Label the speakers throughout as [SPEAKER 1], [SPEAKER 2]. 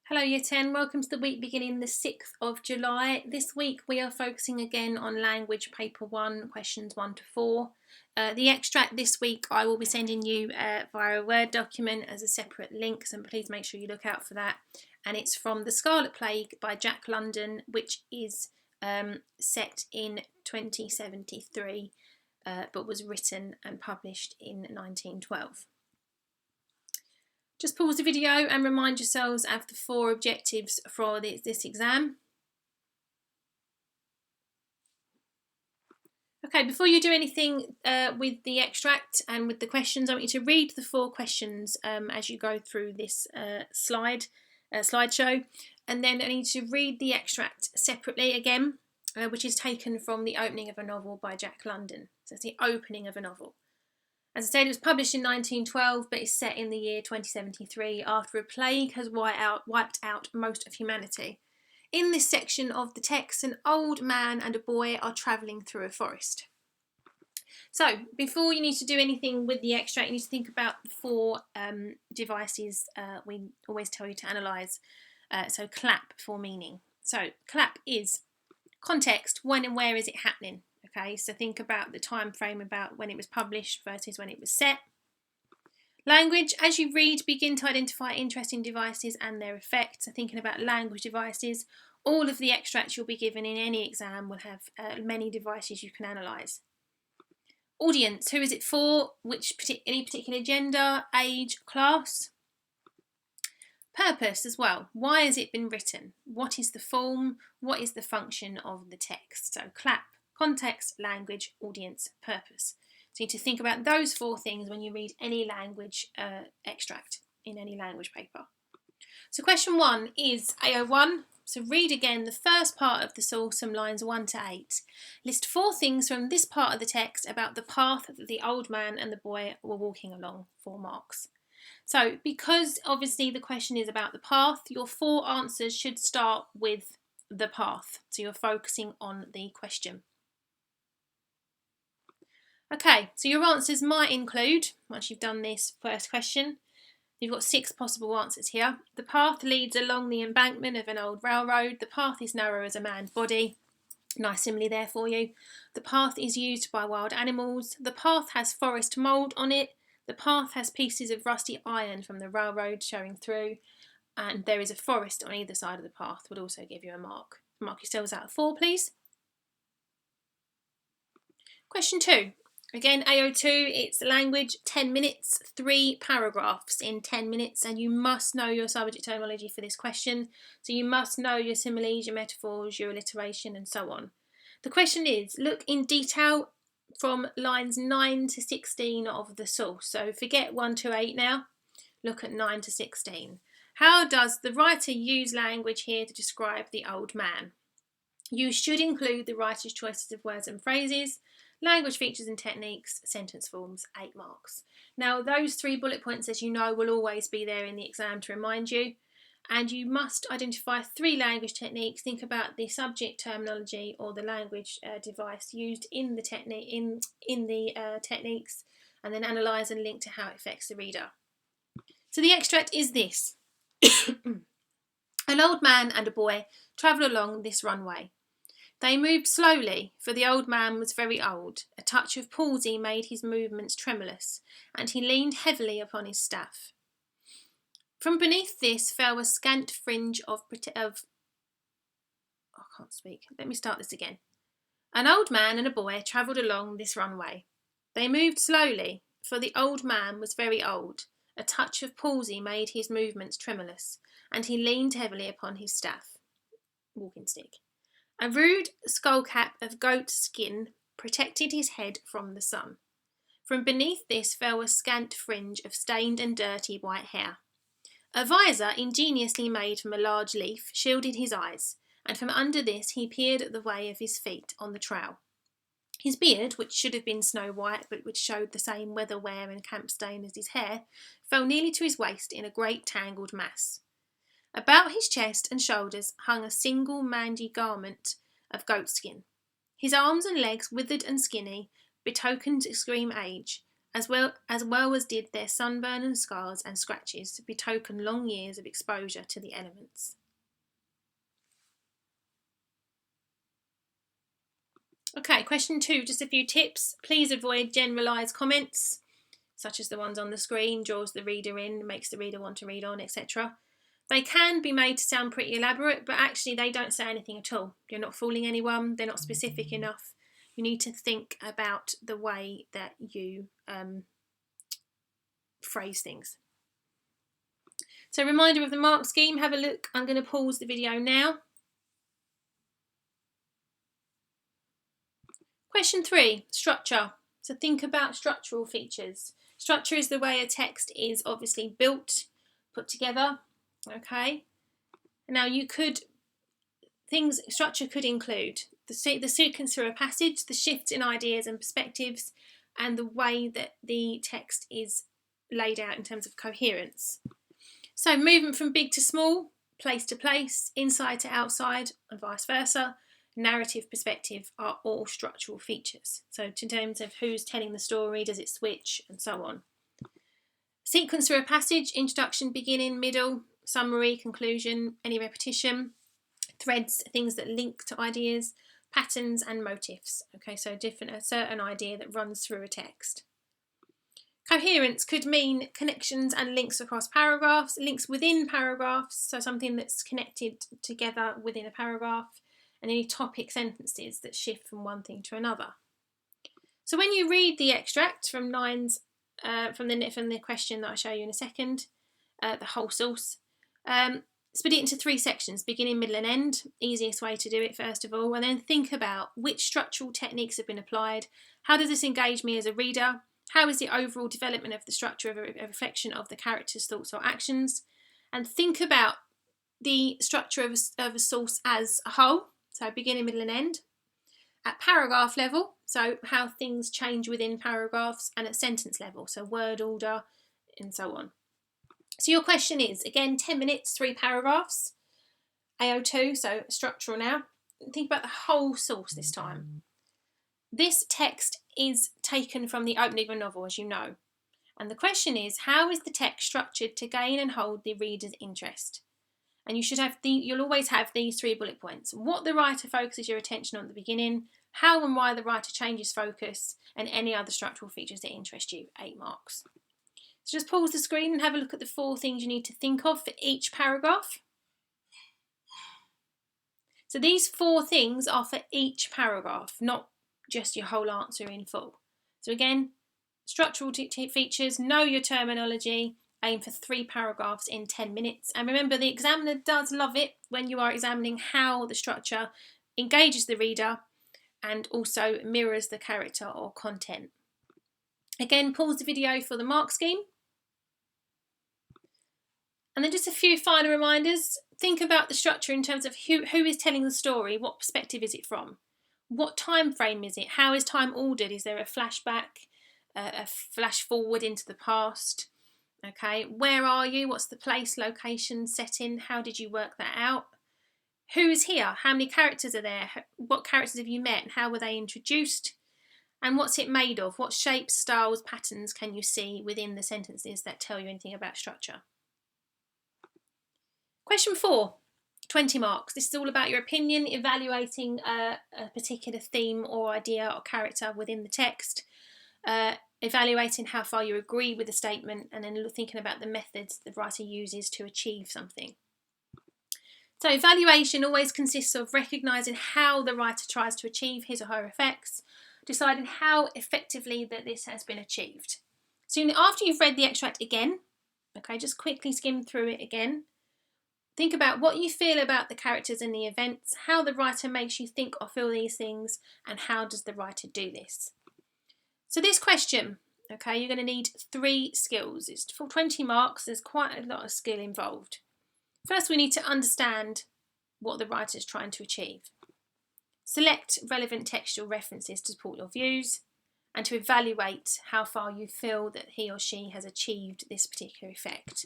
[SPEAKER 1] Hello Year 10, welcome to the week beginning the 6th of July. This week we are focusing again on language paper 1, questions 1 to 4. The extract this week I will be sending you via a Word document as a separate link, so please make sure you look out for that. And it's from The Scarlet Plague by Jack London, which is set in 2073 but was written and published in 1912. Just pause the video and remind yourselves of the 4 objectives for this exam. Okay, before you do anything with the extract and with the questions, I want you to read the 4 questions as you go through this slideshow, and then I need you to read the extract separately again, which is taken from the opening of a novel by Jack London. So it's the opening of a novel. As I said, it was published in 1912, but it's set in the year 2073 after a plague has wiped out most of humanity. In this section of the text, an old man and a boy are travelling through a forest. So, before you need to do anything with the extract, you need to think about the 4 devices we always tell you to analyse. So, clap for meaning. So, clap is context, when and where is it happening? Okay, so think about the time frame about when it was published versus when it was set. Language, as you read, begin to identify interesting devices and their effects. So thinking about language devices, all of the extracts you'll be given in any exam will have many devices you can analyse. Audience, who is it for? Any particular gender, age, class? Purpose as well. Why has it been written? What is the form? What is the function of the text? So clap. Context, language, audience, purpose. So you need to think about those 4 things when you read any language extract in any language paper. So question 1 is AO1. So read again the first part of the source from lines 1 to 8. List 4 things from this part of the text about the path that the old man and the boy were walking along. 4 marks. So because obviously the question is about the path, your 4 answers should start with the path. So you're focusing on the question. Okay, so your answers might include, once you've done this first question, you've got 6 possible answers here. The path leads along the embankment of an old railroad. The path is narrow as a man's body. Nice simile there for you. The path is used by wild animals. The path has forest mould on it. The path has pieces of rusty iron from the railroad showing through. And there is a forest on either side of the path, would also give you a mark. Mark yourselves out of 4, please. Question 2. Again, AO2, it's language, 10 minutes, 3 paragraphs in 10 minutes, and you must know your subject terminology for this question. So you must know your similes, your metaphors, your alliteration, and so on. The question is, look in detail from lines 9 to 16 of the source. So forget 1 to 8 now. Look at 9 to 16. How does the writer use language here to describe the old man? You should include the writer's choices of words and phrases, language features and techniques, sentence forms, 8 marks. Now those 3 bullet points, as you know, will always be there in the exam to remind you, and you must identify 3 language techniques. Think about the subject terminology or the language device used in the techniques, and then analyse and link to how it affects the reader. So the extract is this. An old man and a boy travel along this runway. They moved slowly, for the old man was very old. A touch of palsy made his movements tremulous, and he leaned heavily upon his staff. From beneath this fell a scant fringe I can't speak. Let me start this again. An old man and a boy travelled along this runway. They moved slowly, for the old man was very old. A touch of palsy made his movements tremulous, and he leaned heavily upon his staff, walking stick. A rude skullcap of goat skin protected his head from the sun. From beneath this fell a scant fringe of stained and dirty white hair. A visor, ingeniously made from a large leaf, shielded his eyes, and from under this he peered at the way of his feet on the trail. His beard, which should have been snow white but which showed the same weather wear and camp stain as his hair, fell nearly to his waist in a great tangled mass. About his chest and shoulders hung a single mangy garment of goatskin. His arms and legs, withered and skinny, betokened extreme age, as well as did their sunburn and scars and scratches betoken long years of exposure to the elements. Okay, question 2, just a few tips. Please avoid generalised comments, such as the ones on the screen, draws the reader in, makes the reader want to read on, etc. They can be made to sound pretty elaborate, but actually they don't say anything at all. You're not fooling anyone, they're not specific enough. You need to think about the way that you phrase things. So, reminder of the mark scheme, have a look. I'm going to pause the video now. Question 3, structure. So think about structural features. Structure is the way a text is obviously built, put together. Okay. Now structure could include the sequence through a passage, the shifts in ideas and perspectives, and the way that the text is laid out in terms of coherence. So movement from big to small, place to place, inside to outside, and vice versa. Narrative perspective are all structural features. So in terms of who's telling the story, does it switch, and so on. Sequence through a passage, introduction, beginning, middle, summary, conclusion, any repetition, threads, things that link to ideas, patterns and motifs. Okay, so a certain idea that runs through a text. Coherence could mean connections and links across paragraphs, links within paragraphs, so something that's connected together within a paragraph, and any topic sentences that shift from one thing to another. So when you read the extract from lines from the question that I'll show you in a second, the whole source, split it into 3 sections, beginning, middle and end, easiest way to do it first of all, and then think about which structural techniques have been applied, how does this engage me as a reader, how is the overall development of the structure of a reflection of the character's thoughts or actions, and think about the structure of a source as a whole, so beginning, middle and end, at paragraph level, so how things change within paragraphs, and at sentence level, so word order and so on. So your question is, again, 10 minutes, 3 paragraphs, AO2, so structural now. Think about the whole source this time. This text is taken from the opening of a novel, as you know. And the question is, how is the text structured to gain and hold the reader's interest? And you'll always have these 3 bullet points. What the writer focuses your attention on at the beginning, how and why the writer changes focus, and any other structural features that interest you, 8 marks. So just pause the screen and have a look at the 4 things you need to think of for each paragraph. So these 4 things are for each paragraph, not just your whole answer in full. So again, structural features, know your terminology, aim for 3 paragraphs in 10 minutes. And remember, the examiner does love it when you are examining how the structure engages the reader and also mirrors the character or content. Again, pause the video for the mark scheme. And then just a few final reminders. Think about the structure in terms of who is telling the story, what perspective is it from? What time frame is it? How is time ordered? Is there a flashback, a flash forward into the past? Okay, where are you? What's the place, location, setting? How did you work that out? Who is here? How many characters are there? What characters have you met and how were they introduced? And what's it made of? What shapes, styles, patterns can you see within the sentences that tell you anything about structure? Question 4, 20 marks. This is all about your opinion, evaluating a particular theme or idea or character within the text, evaluating how far you agree with the statement, and then thinking about the methods the writer uses to achieve something. So evaluation always consists of recognising how the writer tries to achieve his or her effects, deciding how effectively that this has been achieved. So after you've read the extract again, okay, just quickly skim through it again. Think about what you feel about the characters and the events, how the writer makes you think or feel these things, and how does the writer do this. So this question, okay, you're going to need 3 skills. It's for 20 marks, there's quite a lot of skill involved. First, we need to understand what the writer is trying to achieve. Select relevant textual references to support your views, and to evaluate how far you feel that he or she has achieved this particular effect.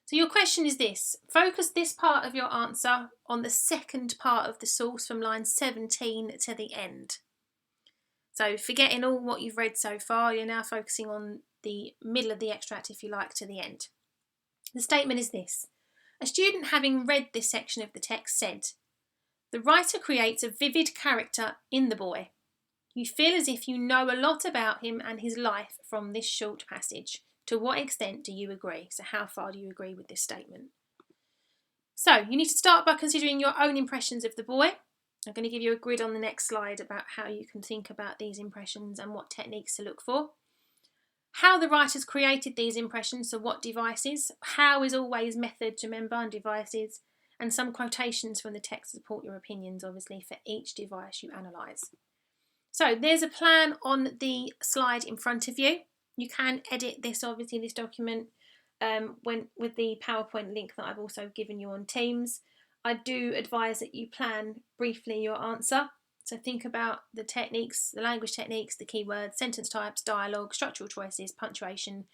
[SPEAKER 1] So your question is this: focus this part of your answer on the second part of the source from line 17 to the end. So forgetting all what you've read so far, you're now focusing on the middle of the extract, if you like, to the end. The statement is this. A student having read this section of the text said, "The writer creates a vivid character in the boy. You feel as if you know a lot about him and his life from this short passage. To what extent do you agree?" So how far do you agree with this statement? So you need to start by considering your own impressions of the boy. I'm going to give you a grid on the next slide about how you can think about these impressions and what techniques to look for. How the writers created these impressions, so what devices. How is always method, remember, and devices. And some quotations from the text to support your opinions, obviously, for each device you analyse. So there's a plan on the slide in front of you. You can edit this, obviously, this document with the PowerPoint link that I've also given you on Teams. I do advise that you plan briefly your answer. So think about the techniques, the language techniques, the keywords, sentence types, dialogue, structural choices, punctuation,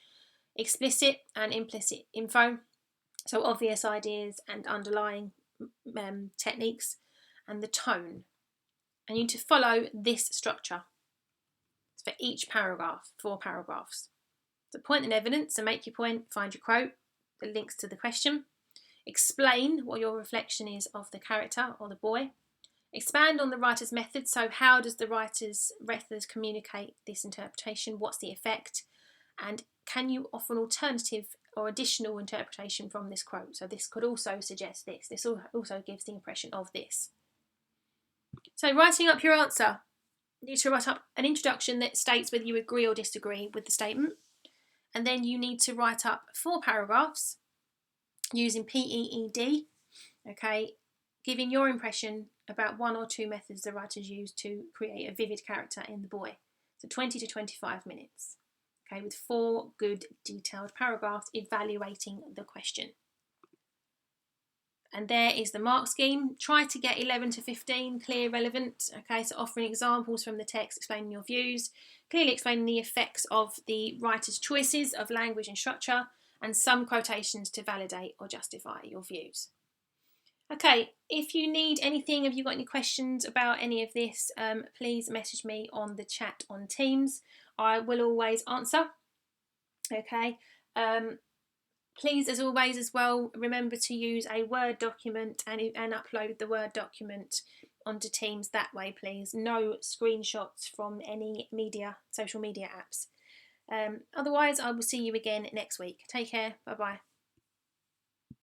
[SPEAKER 1] explicit and implicit info. So obvious ideas and underlying techniques, and the tone. And you need to follow this structure. It's for each paragraph, 4 paragraphs. So point and evidence, so make your point, find your quote, the links to the question. Explain what your reflection is of the character or the boy. Expand on the writer's method, so how does the writer's methods communicate this interpretation? What's the effect? And can you offer an alternative or additional interpretation from this quote? So this could also suggest this. This also gives the impression of this. So writing up your answer, you need to write up an introduction that states whether you agree or disagree with the statement. And then you need to write up 4 paragraphs using PEED, okay, giving your impression about 1 or 2 methods the writers use to create a vivid character in the boy. So 20 to 25 minutes, okay, with 4 good detailed paragraphs evaluating the question. And there is the mark scheme. Try to get 11 to 15, clear, relevant. Okay, so offering examples from the text, explaining your views, clearly explaining the effects of the writer's choices of language and structure, and some quotations to validate or justify your views. Okay, if you need anything, if you've got any questions about any of this, please message me on the chat on Teams. I will always answer. Okay. Please, as always, as well, remember to use a Word document and upload the Word document onto Teams that way, please. No screenshots from any social media apps. Otherwise, I will see you again next week. Take care. Bye-bye.